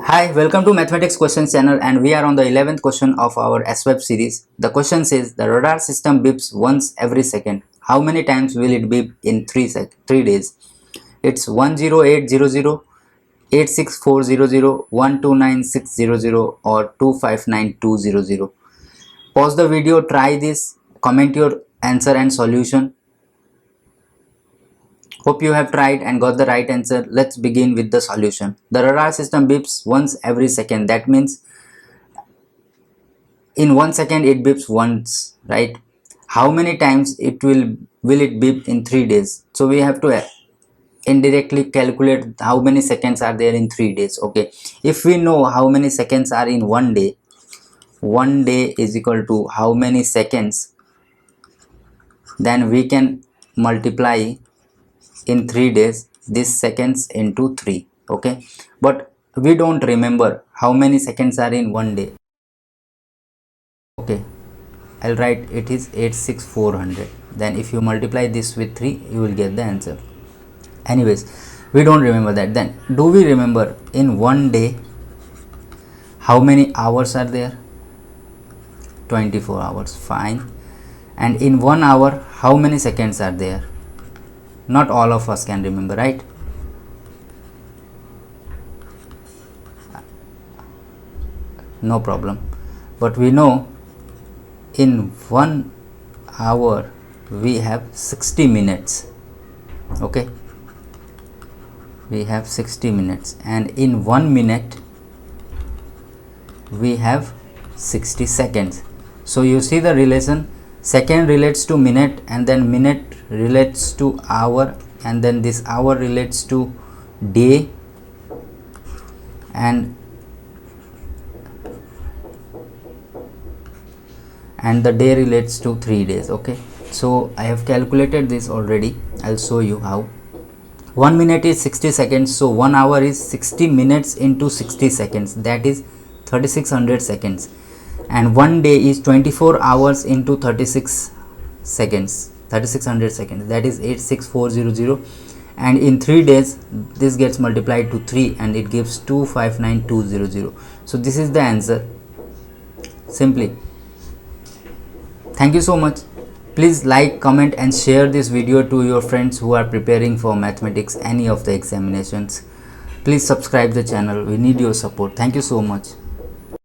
Hi, welcome to Mathematics Questions channel, and we are on the 11th question of our ASVAB series. The question says the radar system beeps once every second. How many times will it beep in 3 days? It's 10800, 86400, 129600 or 259200. Pause the video, try this, comment your answer and solution. Hope you have tried and got the right answer. Let's begin with the solution. The radar system beeps once every second. That means in 1 second it beeps once, right? How many times it will it beep in 3 days? So we have to indirectly calculate how many seconds are there in 3 days. Okay, if we know how many seconds are in 1 day, 1 day is equal to how many seconds, then we can multiply in 3 days this seconds into 3. Okay, but we don't remember how many seconds are in 1 day. Okay, I'll write it is 86400. Then if you multiply this with 3, you will get the answer. Anyways, we don't remember that. Then do we remember in 1 day how many hours are there? 24 hours. Fine. And in 1 hour how many seconds are there? Not all of us can remember, right? No problem. But we know in 1 hour we have 60 minutes. Okay, we have 60 minutes, and in 1 minute we have 60 seconds. So you see the relation, second relates to minute, and then minute relates to hour, and then this hour relates to day, and the day relates to 3 days. Okay, so I have calculated this already. I'll show you how. 1 minute is 60 seconds, so 1 hour is 60 minutes into 60 seconds, that is 3600 seconds, and 1 day is 24 hours into 36 seconds, 3600 seconds, that is 86400, and in 3 days this gets multiplied to 3 and it gives 259200. so this is the answer, simply. Thank you so much. Please like, comment and share this video to your friends who are preparing for mathematics, any of the examinations. Please subscribe the channel. We need your support. Thank you so much.